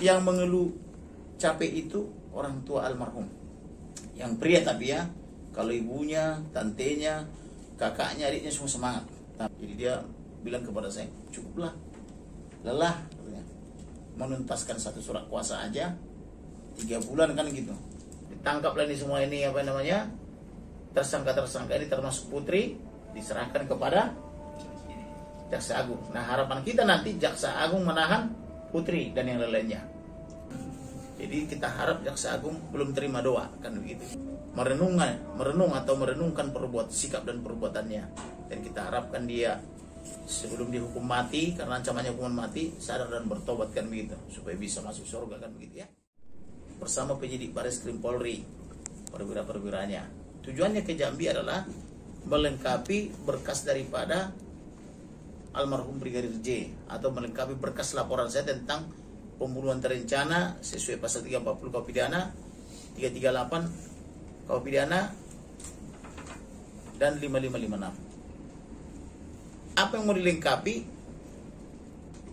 yang mengeluh capek itu orang tua almarhum. Yang pria tapi ya, kalau ibunya, tantenya, kakaknya, adiknya semua semangat. Nah, jadi dia bilang kepada saya, cukuplah, lelah, katanya. Menuntaskan satu surat kuasa aja 3 bulan kan gitu. Ditangkaplah ini semua ini apa namanya, tersangka ini termasuk putri, diserahkan kepada Jaksa Agung. Nah harapan kita nanti Jaksa Agung menahan putri dan yang lainnya. Jadi kita harap Jaksa Agung belum terima doa kan begitu. Merenungkan sikap dan perbuatannya. Dan kita harapkan dia sebelum dihukum mati, karena ancamannya hukuman mati, sadar dan bertobat kan begitu, supaya bisa masuk surga kan begitu ya. Bersama penyidik Bareskrim Polri, perwira-perwiranya. Tujuannya ke Jambi adalah melengkapi berkas daripada almarhum Brigadir J, atau melengkapi berkas laporan saya tentang pembunuhan terencana sesuai pasal 340 KUH pidana, 338 KUH pidana, dan 5556. Apa yang mau dilengkapi?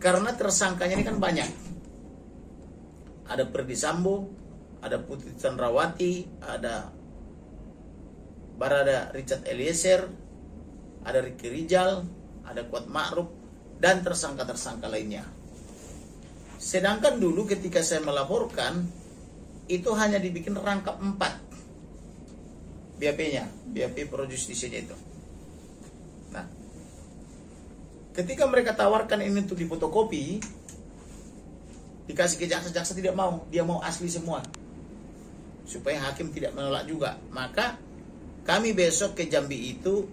Karena tersangkanya ini kan banyak. Ada Ferdy Sambo, ada Putri Chandrawati, ada Barada Richard Eliezer, ada Ricky Rijal, ada Kuat Ma'ruf, dan tersangka-tersangka lainnya. Sedangkan dulu ketika saya melaporkan, itu hanya dibikin rangkap 4 BAP-nya, BAP Pro Justisianya itu. Nah, ketika mereka tawarkan ini untuk difotokopi, dikasih ke jaksa tidak mau, dia mau asli semua, supaya hakim tidak menolak juga. Maka kami besok ke Jambi itu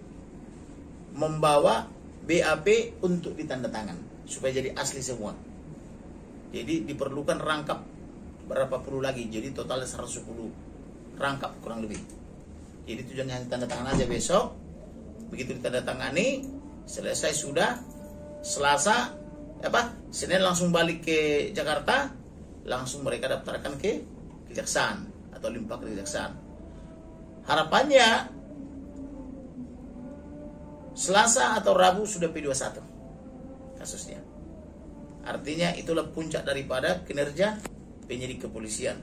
membawa BAP untuk ditandatangan supaya jadi asli semua. Jadi diperlukan rangkap berapa puluh lagi, jadi totalnya 110 rangkap kurang lebih. Jadi tujuannya hanya tanda tangan aja besok. Begitu ditandatangani, selesai sudah, Selasa Senin langsung balik ke Jakarta, langsung mereka daftarkan ke kejaksaan atau limpah ke kejaksaan. Harapannya Selasa atau Rabu sudah P21 kasusnya. Artinya itulah puncak daripada kinerja penyidik kepolisian.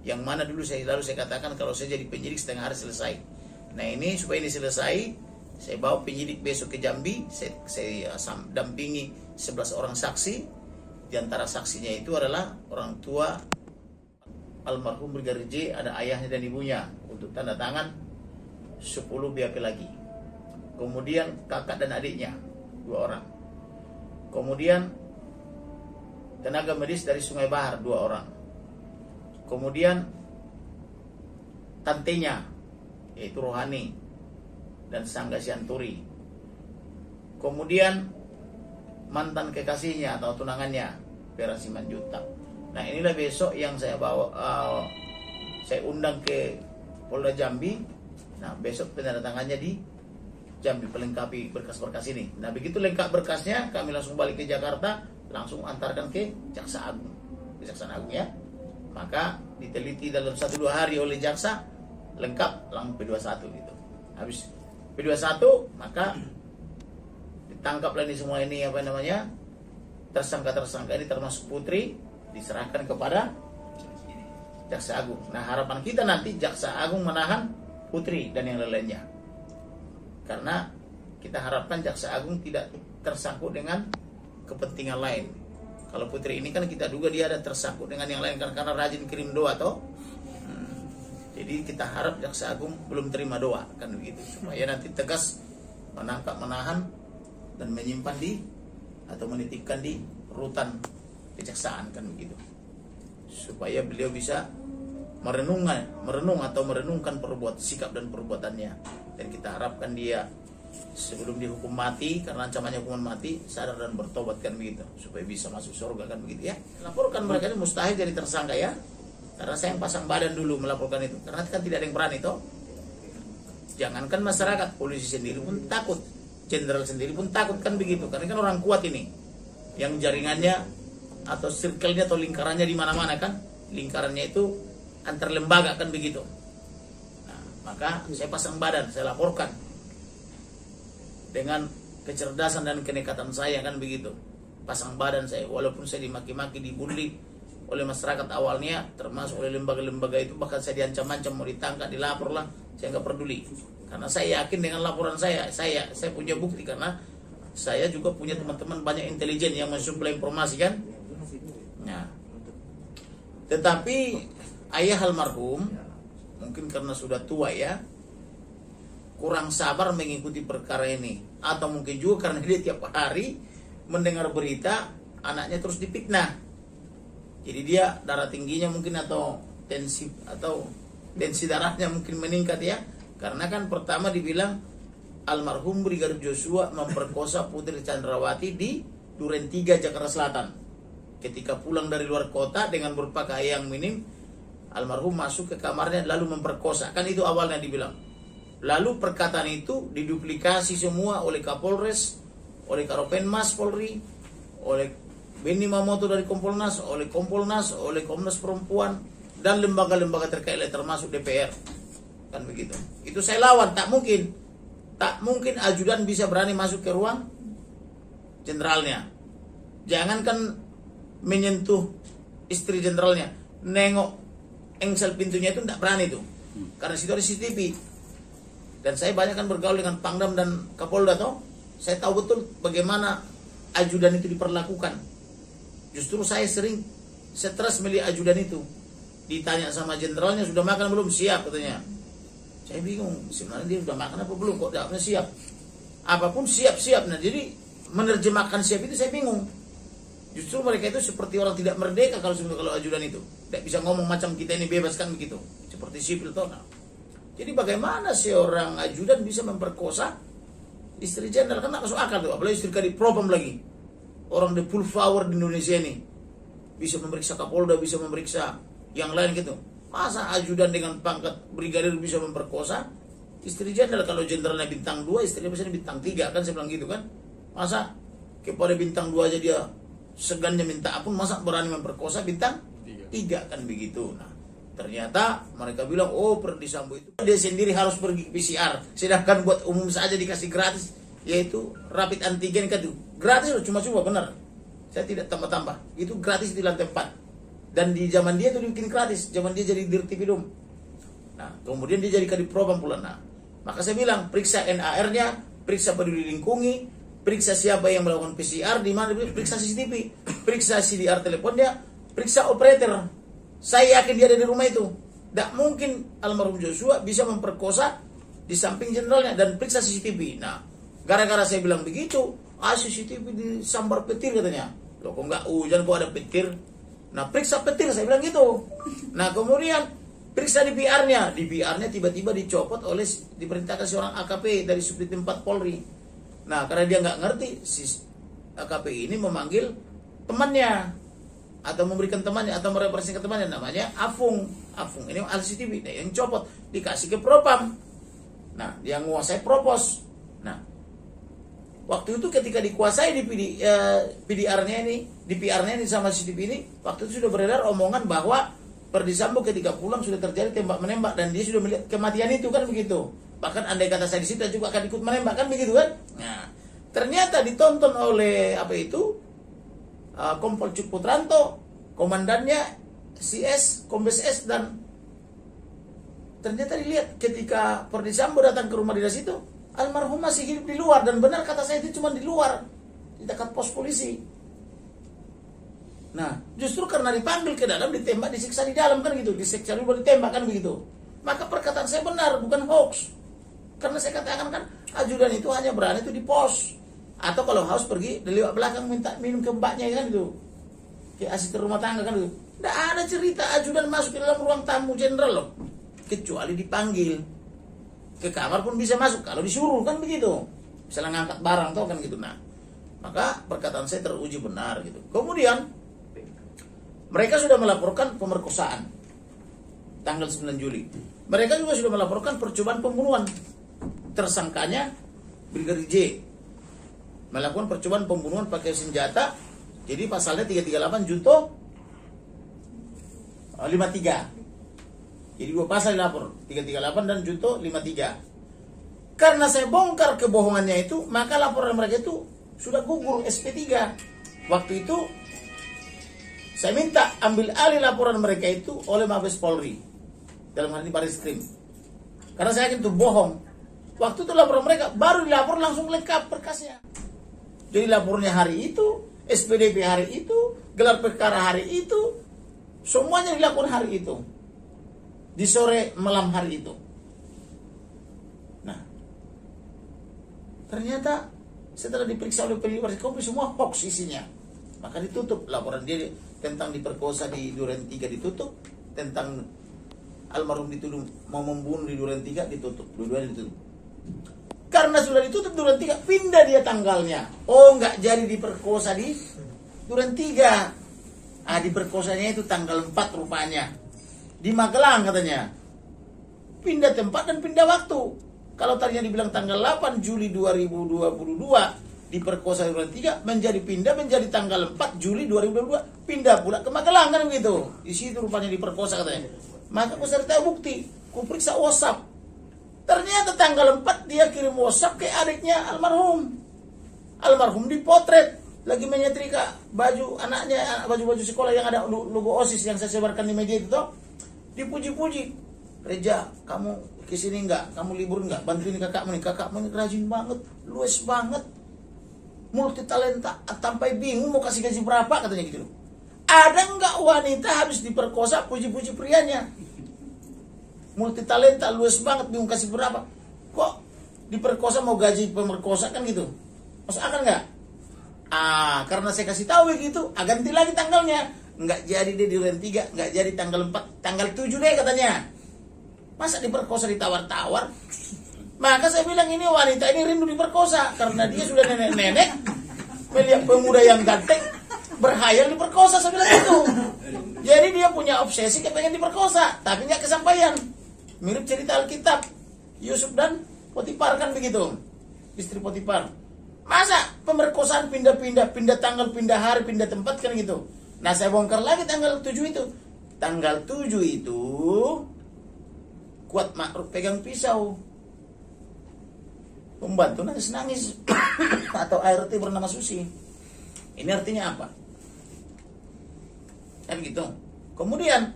Yang mana dulu saya katakan kalau saya jadi penyidik setengah hari selesai. Nah ini supaya ini selesai, saya bawa penyidik besok ke Jambi, saya dampingi 11 orang saksi. Di antara saksinya itu adalah orang tua almarhum Brigadir J, ada ayahnya dan ibunya untuk tanda tangan 10 BAP lagi. Kemudian kakak dan adiknya 2 orang. Kemudian tenaga medis dari Sungai Bahar 2 orang. Kemudian tantenya yaitu Rohani dan Sangga Sianturi. Kemudian mantan kekasihnya atau tunangannya Vera Simanjuntak. Nah inilah besok yang saya bawa, saya undang ke Polda Jambi. Nah besok penandatangannya di Jambi, pelengkapi berkas-berkas ini. Nah begitu lengkap berkasnya, kami langsung balik ke Jakarta, langsung antarkan ke Jaksa Agung, Kejaksaan Agung ya. Maka diteliti dalam 1-2 hari oleh jaksa, lengkap langsung P21 gitu. Habis P21 maka ditangkaplah ini semua ini apa namanya, tersangka ini termasuk putri, diserahkan kepada Jaksa Agung. Nah harapan kita nanti Jaksa Agung menahan putri dan yang lainnya. Karena kita harapkan Jaksa Agung tidak tersangkut dengan kepentingan lain. Kalau putri ini kan kita duga dia ada tersangkut dengan yang lain karena rajin kirim doa toh. Jadi kita harap Jaksa Agung belum terima doa kan begitu, supaya nanti tegas menangkap, menahan dan menyimpan di atau menitipkan di rutan kejaksaan kan begitu, supaya beliau bisa merenungkan sikap dan perbuatannya. Dan kita harapkan dia sebelum dihukum mati, karena ancamannya hukuman mati, sadar dan bertobat kan begitu, supaya bisa masuk surga kan begitu ya. Laporkan mereka ini mustahil jadi tersangka ya, karena saya yang pasang badan dulu melaporkan itu, karena kan tidak ada yang berani toh. Jangankan masyarakat, polisi sendiri pun takut, jenderal sendiri pun takut kan begitu, karena kan orang kuat ini, yang jaringannya atau circle-nya atau lingkarannya di mana-mana kan, lingkarannya itu antar lembaga kan begitu. Nah, maka saya pasang badan, saya laporkan dengan kecerdasan dan kenekatan saya kan begitu. Pasang badan saya, walaupun saya dimaki-maki, dibully, oleh masyarakat awalnya, termasuk oleh lembaga-lembaga itu, bahkan saya diancam-ancam mau ditangkap, dilapor lah, saya nggak peduli. Karena saya yakin dengan laporan saya punya bukti, karena saya juga punya teman-teman banyak intelijen yang mensuplai informasi kan. Nah, tetapi ayah almarhum mungkin karena sudah tua ya, kurang sabar mengikuti perkara ini, atau mungkin juga karena dia tiap hari mendengar berita anaknya terus difitnah. Jadi dia darah tingginya mungkin atau tensi darahnya mungkin meningkat ya. Karena kan pertama dibilang almarhum Brigadir Joshua memperkosa Putri Chandrawati di Duren 3 Jakarta Selatan. Ketika pulang dari luar kota dengan berpakaian yang minim, almarhum masuk ke kamarnya lalu memperkosa. Kan itu awalnya dibilang. Lalu perkataan itu diduplikasi semua oleh Kapolres, oleh Karopenmas Polri, oleh Benny Mamoto dari Kompolnas, oleh Kompolnas, oleh Komnas Perempuan, dan lembaga-lembaga terkait termasuk DPR. Kan begitu. Itu saya lawan, tak mungkin ajudan bisa berani masuk ke ruang jenderalnya. Jangankan menyentuh istri jenderalnya, nengok engsel pintunya itu tidak berani tuh. Karena situ ada CCTV. Dan saya banyak kan bergaul dengan Pangdam dan Kapolda toh. Saya tahu betul bagaimana ajudan itu diperlakukan. Justru saya sering stres melihat ajudan itu. Ditanya sama jenderalnya, sudah makan belum? Siap katanya. Saya bingung, sebenarnya dia sudah makan apa belum, kok jawabnya siap. Apapun siap-siap. Nah, jadi menerjemahkan siap itu saya bingung. Justru mereka itu seperti orang tidak merdeka kalau ajudan itu. Tidak bisa ngomong macam kita ini bebas kan begitu. Seperti sipil toh. Nah. Jadi bagaimana seorang ajudan bisa memperkosa istri jenderal? Kan gak masuk akal tuh, apalagi istri Kadipropam lagi. Orang the full power di Indonesia ini bisa memeriksa Kapolda, bisa memeriksa yang lain gitu. Masa ajudan dengan pangkat brigadir bisa memperkosa istri jenderal? Kalau jenderalnya bintang 2, istrinya biasanya bintang 3 kan, saya bilang gitu kan. Masa kepada bintang 2 aja dia segannya minta ampun, masa berani memperkosa bintang 3 kan begitu. Nah, ternyata mereka bilang, oh Ferdy Sambo itu dia sendiri harus pergi PCR, sedangkan buat umum saja dikasih gratis, yaitu rapid antigen kan itu gratis loh, cuma-cuma benar. Saya tidak tambah-tambah. Itu gratis di lantai 4. Dan di zaman dia itu dibikin gratis, zaman dia jadi Dirtipidum. Nah, kemudian dia jadi Kadipropam pula. Nah, maka saya bilang, periksa NAR-nya, periksa peduli lingkungi, periksa siapa yang melakukan PCR, di mana periksa CCTV, periksa CDR teleponnya, periksa operator. Saya yakin dia ada di rumah itu. Tidak mungkin almarhum Joshua bisa memperkosa di samping jenderalnya, dan periksa CCTV. Nah, gara-gara saya bilang begitu, CCTV disambar petir katanya. Loh, kok nggak hujan, kok ada petir? Nah, periksa petir, saya bilang gitu. Nah, kemudian periksa DPR-nya. DPR-nya tiba-tiba dicopot oleh, diperintahkan seorang AKP dari Subdit 4 Polri. Nah, karena dia nggak ngerti, si AKP ini memanggil temannya, atau memberikan temannya, atau merepresentasikan temannya, namanya Afung. Afung ini CCTV, nah, yang copot, dikasih ke Propam. Nah, yang menguasai Propos. Nah, waktu itu ketika dikuasai di PDR-nya ini sama CCTV ini, waktu itu sudah beredar omongan bahwa Ferdy Sambo ketika pulang sudah terjadi tembak-menembak, dan dia sudah melihat kematian itu kan begitu. Bahkan andai kata saya di situ juga akan ikut menembak kan begitu kan. Nah, ternyata ditonton oleh Kompol Cuk Putranto, komandannya CS, Kombes S, dan ternyata dilihat ketika Ferdy Sambo datang ke rumah dinas itu, almarhum masih hidup di luar, dan benar kata saya itu cuma di luar, di dekat pos polisi. Nah, justru karena dipanggil ke dalam, ditembak, disiksa di dalam kan gitu, disiksa dulu ditembak kan begitu. Maka perkataan saya benar, bukan hoax. Karena saya katakan kan, ajudan itu hanya berani itu di pos, atau kalau haus pergi dari lewat belakang minta minum ke mbaknya kan itu, kayak asisten rumah tangga kan itu. Tidak ada cerita ajudan masuk ke dalam ruang tamu jenderal loh, kecuali dipanggil. Ke kamar pun bisa masuk kalau disuruh kan begitu, misalnya ngangkat barang tau kan gitu. Nah, maka perkataan saya teruji benar gitu. Kemudian mereka sudah melaporkan pemerkosaan tanggal 9 Juli. Mereka juga sudah melaporkan percobaan pembunuhan. Tersangkanya Brigadir J melakukan percobaan pembunuhan pakai senjata. Jadi pasalnya 338 junto 53. Jadi 2 pasal dilapor, 338 dan junto 53. Karena saya bongkar kebohongannya itu, maka laporan mereka itu sudah gugur SP3. Waktu itu Saya minta ambil alih laporan mereka itu oleh Mabes Polri, dalam hal ini Barreskrim. Karena saya yakin itu bohong. Waktu itu laporan mereka baru dilapor langsung lengkap berkasnya. Jadi lapornya hari itu, SPDP hari itu, gelar perkara hari itu, semuanya dilakukan hari itu. Di sore malam hari itu. Nah, ternyata setelah diperiksa oleh penyidik Barreskrim semua hoax isinya. Maka ditutup laporan dia tentang diperkosa di Duren 3 ditutup, tentang almarhum dituduh mau membunuh di Duren 3 ditutup, dua-duanya ditutup. Karena sudah ditutup Duren 3, pindah dia tanggalnya. Oh, nggak jadi diperkosa di Duren 3. Diperkosanya itu tanggal 4 rupanya. Di Magelang katanya. Pindah tempat dan pindah waktu. Kalau tadinya dibilang tanggal 8 Juli 2022 diperkosa di Duren 3, pindah menjadi tanggal 4 Juli 2022, pindah pula ke Magelang kan begitu. Di situ rupanya diperkosa katanya. Maka aku sertai bukti, ku periksa WhatsApp. Ternyata tanggal 4 dia kirim WhatsApp ke adiknya almarhum. Almarhum dipotret lagi menyetrika baju anaknya, baju-baju sekolah yang ada logo OSIS yang saya sebarkan di media itu toh. Dipuji-puji. Reja, kamu kesini enggak? Kamu libur enggak? Bantuin kakakmu ini rajin banget, luwes banget, multi talenta, sampai bingung mau kasih gaji berapa katanya gitu. Ada enggak wanita habis diperkosa puji-puji prianya? Multi talenta, luwes banget, bingung kasih berapa? Kok diperkosa mau gaji pemerkosa kan gitu? Masuk akal enggak? Karena saya kasih tahu begitu, ganti lagi tanggalnya. Enggak jadi deh di Duren 3, enggak jadi tanggal 4, tanggal 7 deh katanya. Masa diperkosa ditawar-tawar? Maka saya bilang ini wanita ini rindu diperkosa karena dia sudah nenek-nenek melihat pemuda yang ganteng berhayal diperkosa, saya bilang itu. Jadi dia punya obsesi kepengen diperkosa, tapi nggak kesampaian. Mirip cerita Alkitab Yusuf dan Potifar kan begitu, istri Potifar. Masa pemerkosaan pindah-pindah, pindah tanggal, pindah hari, pindah tempat kan gitu. Nah saya bongkar lagi tanggal 7 itu. Tanggal 7 itu Kuat Ma'ruf pegang pisau, pembantu nangis-nangis atau ART bernama Susi. Ini artinya apa? Kan gitu. Kemudian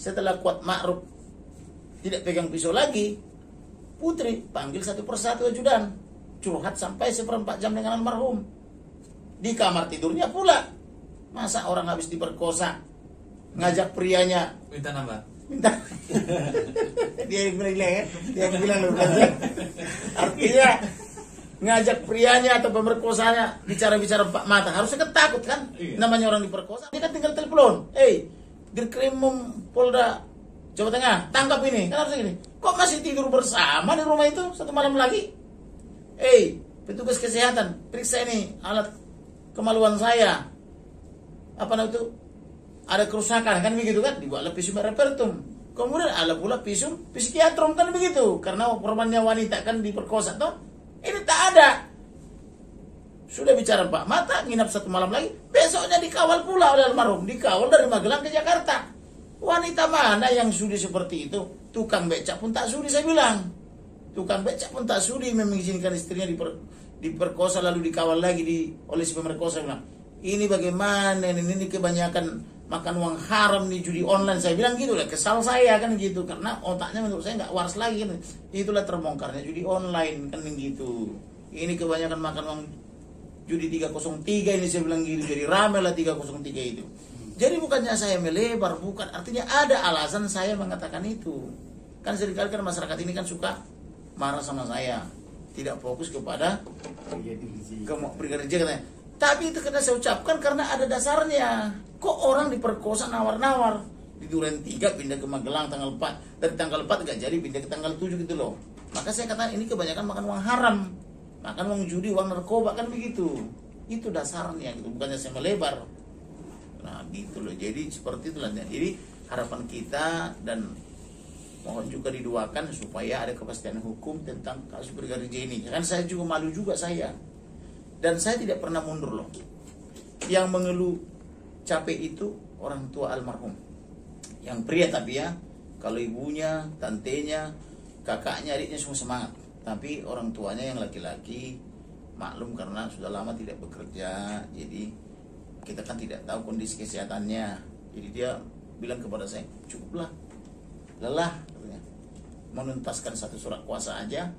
setelah Kuat Ma'ruf tidak pegang pisau lagi, Putri panggil satu persatu ajudan, curhat sampai 1/4 jam dengan almarhum. Di kamar tidurnya pula. Masa orang habis diperkosa ngajak prianya minta nambah. Minta. Dia bilang lu artinya ngajak prianya atau pemerkosanya bicara-bicara empat mata, harusnya kan takut kan? Iya. Namanya orang diperkosa, dia kan tinggal telepon, Dirkrimum Polda Jawa Tengah, tangkap ini, kan harusnya gini. Kok masih tidur bersama di rumah itu satu malam lagi? Petugas kesehatan, periksa ini alat kemaluan saya. Apa namanya itu? Ada kerusakan kan begitu kan? Dibuatlah visum repertum. Kemudian ada pula visum psikiatrum kan begitu, karena korbannya wanita kan diperkosa toh. Ini tak ada. Sudah bicara Pak Mata, nginap satu malam lagi, besoknya dikawal pula oleh almarhum, dikawal dari Magelang ke Jakarta. Wanita mana yang sudi seperti itu? Tukang becak pun tak sudi, saya bilang. Tukang becak pun tak sudi mengizinkan istrinya diperkosa lalu dikawal lagi oleh si pemerkosa. Bilang, ini bagaimana? Ini kebanyakan makan uang haram nih, judi online. Saya bilang gitu lah, kesal saya kan gitu, karena otaknya menurut saya nggak waras lagi kan. Itulah terbongkarnya judi online kan gitu. Ini kebanyakan makan uang judi 303 ini, saya bilang gitu. Jadi rame lah 303 itu. Jadi bukannya saya melebar, bukan, artinya ada alasan saya mengatakan itu. Kan seringkali kan masyarakat ini kan suka marah sama saya, tidak fokus kepada kerja katanya. Tapi itu kena saya ucapkan karena ada dasarnya. Kok orang diperkosa nawar-nawar di Duren 3 pindah ke Magelang tanggal 4, dari tanggal 4 gak jadi pindah ke tanggal 7 gitu loh. Maka saya katakan ini kebanyakan makan uang haram, makan uang judi, uang narkoba kan begitu. Itu dasarnya gitu, bukannya saya melebar. Nah gitu loh, jadi seperti itulah. Jadi harapan kita dan mohon juga didoakan supaya ada kepastian hukum tentang kasus Brigadir J ini. Kan saya juga malu juga saya. Dan saya tidak pernah mundur loh. Yang mengeluh capek itu orang tua almarhum. Yang pria tapi ya, kalau ibunya, tantenya, kakaknya, adiknya semua semangat. Tapi orang tuanya yang laki-laki maklum karena sudah lama tidak bekerja, jadi kita kan tidak tahu kondisi kesehatannya. Jadi dia bilang kepada saya, cukuplah, lelah katanya. Menuntaskan satu surat kuasa aja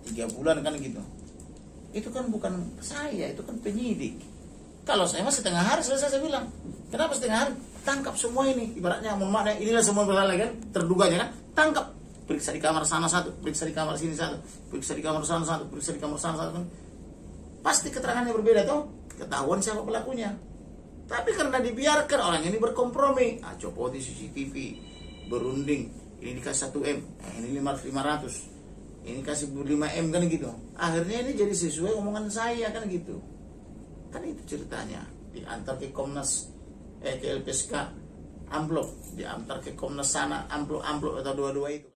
3 bulan kan gitu. Itu kan bukan saya, itu kan penyidik. Kalau saya mah setengah hari selesai. Saya bilang, kenapa setengah hari? Tangkap semua ini, ibaratnya mohon maaf, inilah semua berlalu kan, terduganya kan, tangkap, periksa di kamar sana satu, periksa di kamar sini satu, periksa di kamar sana satu, periksa di kamar sana satu kan. Pasti keterangannya berbeda toh, ketahuan siapa pelakunya. Tapi karena dibiarkan orang ini berkompromi, copot di CCTV, berunding, ini dikasih 1M, ini 500, ini kasih 5M kan gitu. Akhirnya ini jadi sesuai omongan saya kan gitu. Kan itu ceritanya, diantar ke Komnas, ke LPSK, amplop, diantar ke Komnas sana, amplop atau dua-dua itu.